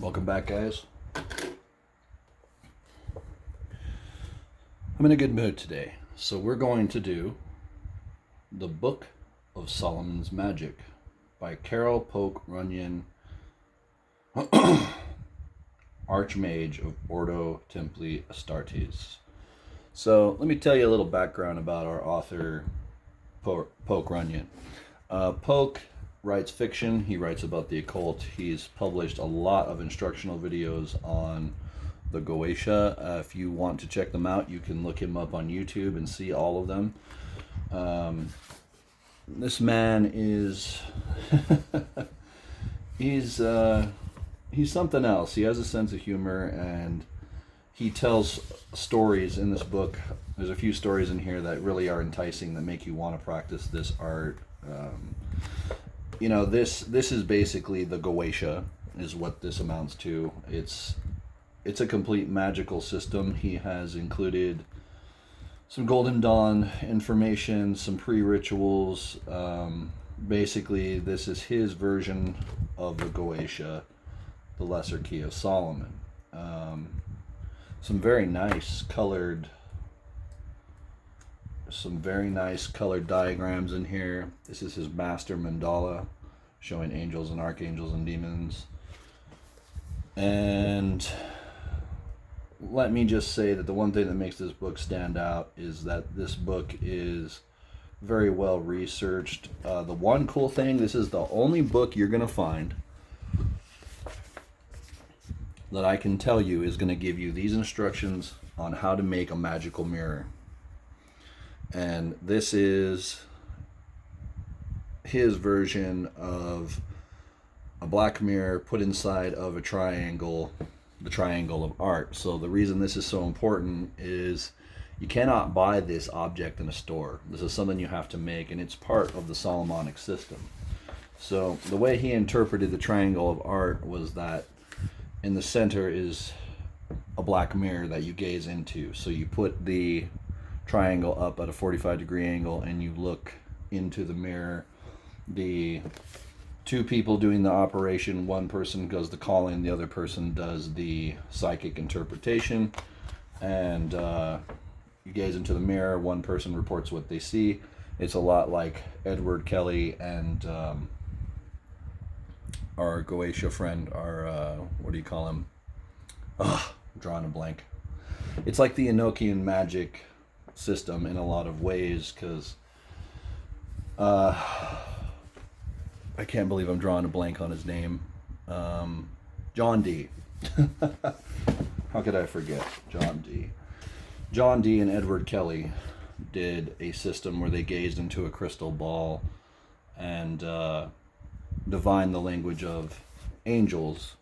Welcome back, guys. I'm in a good mood today, so we're going to do the Book of Solomon's Magic by Carroll Poke Runyon, Archmage of Ordo Templi Astartes. So let me tell you a little background about our author, Poke Runyon. Poke writes fiction. He writes about the occult. He's published a lot of instructional videos on the Goetia. If you want to check them out, you can look him up on YouTube and see all of them. This man is he's something else. He has a sense of humor, and he tells stories in this book. There's a few stories in here that really are enticing, that make you want to practice this art. This is basically the Goetia, is what this amounts to. It's a complete magical system. He has included some Golden Dawn information, some pre-rituals. Basically, this is his version of the Goetia, the Lesser Key of Solomon. Some very nice colored diagrams in here. This is his master mandala, showing angels and archangels and demons. And let me just say that the one thing that makes this book stand out is that this book is very well researched. The one cool thing, this is the only book you're going to find that I can tell you is going to give you these instructions on how to make a magical mirror. And this is his version of a black mirror put inside of a triangle, the triangle of art. So the reason this is so important is you cannot buy this object in a store. This is something you have to make, and it's part of the Solomonic system. So the way he interpreted the triangle of art was that in the center is a black mirror that you gaze into. So you put the triangle up at a 45-degree angle and you look into the mirror. The two people doing the operation, one person does the calling, the other person does the psychic interpretation, and you gaze into the mirror. One person reports what they see. It's a lot like Edward Kelly and our Goetia friend, our what do you call him? I'm drawing a blank. It's like the Enochian magic system in a lot of ways, because I can't believe I'm drawing a blank on his name. John Dee. How could I forget John Dee? John Dee and Edward Kelly did a system where they gazed into a crystal ball and divined the language of angels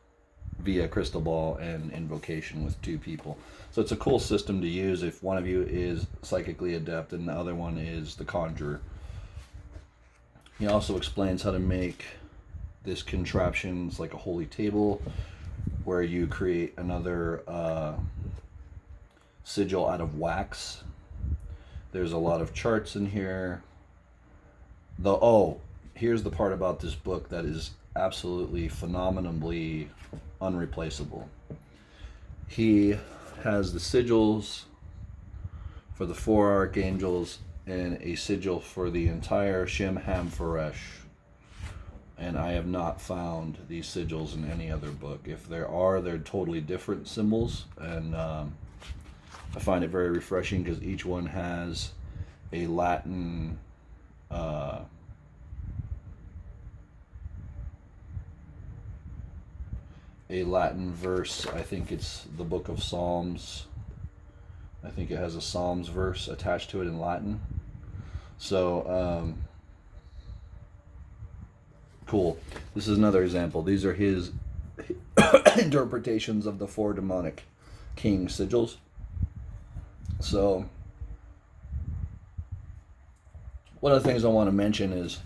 via crystal ball and invocation with two people. So it's a cool system to use if one of you is psychically adept and the other one is the conjurer. He also explains how to make this contraption. It's like a holy table where you create another sigil out of wax. There's a lot of charts in here. Here's the part about this book that is absolutely phenomenally unreplaceable. He has the sigils for the four archangels and a sigil for the entire Shem Ham Pharesh. And I have not found these sigils in any other book. If there are, they're totally different symbols, and I find it very refreshing because each one has a Latin verse. I think it's the book of Psalms. I think it has a Psalms verse attached to it in Latin. So, cool. This is another example. These are his interpretations of the four demonic king sigils. So, one of the things I want to mention is,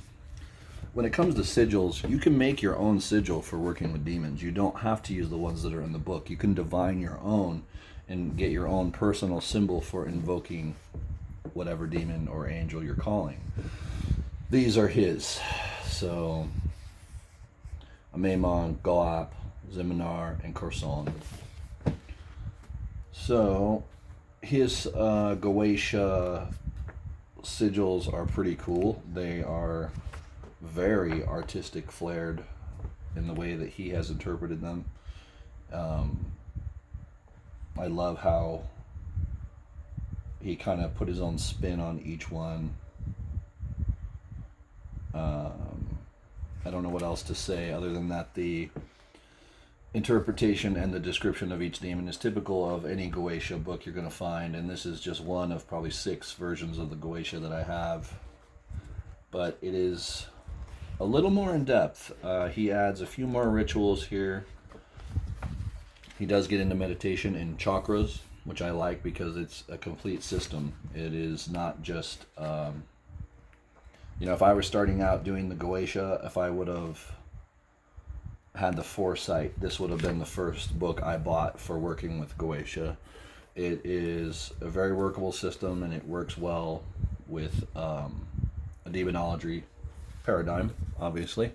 when it comes to sigils, you can make your own sigil for working with demons. You don't have to use the ones that are in the book. You can divine your own and get your own personal symbol for invoking whatever demon or angel you're calling. These are his. So, Amemon, Goap, Ziminar, and Corson. So his Goetia sigils are pretty cool. They are very artistic, flared in the way that he has interpreted them. I love how he kind of put his own spin on each one. I don't know what else to say other than that the interpretation and the description of each demon is typical of any Goetia book you're going to find, and this is just one of probably 6 versions of the Goetia that I have. But it is a little more in depth. He adds a few more rituals here. He does get into meditation and chakras, which I like because it's a complete system. It is not just, if I were starting out doing the Goetia, if I would have had the foresight, this would have been the first book I bought for working with Goetia. It is a very workable system, and it works well with a demonology paradigm, obviously.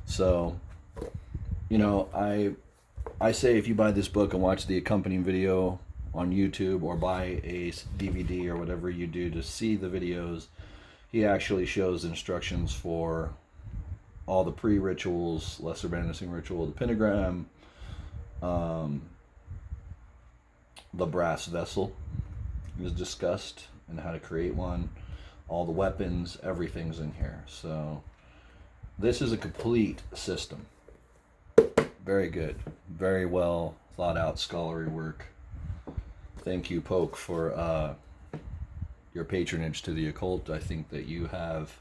So, I say if you buy this book and watch the accompanying video on YouTube or buy a DVD or whatever you do to see the videos, he actually shows instructions for all the pre-rituals, lesser menacing ritual, the pentagram, the brass vessel is discussed and how to create one, all the weapons, everything's in here. So this is a complete system. Very good, very well thought out scholarly work. Thank you, Poke, for your patronage to the occult. I think that you have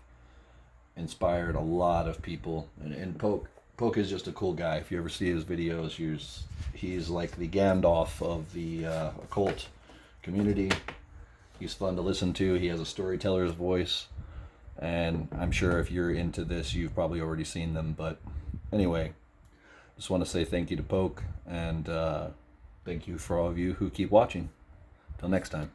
inspired a lot of people, and Poke is just a cool guy. If you ever see his videos, he's like the Gandalf of the occult community. He's fun to listen to. He has a storyteller's voice, and I'm sure if you're into this, you've probably already seen them. But anyway, just want to say thank you to Poke, and thank you for all of you who keep watching. Till next time.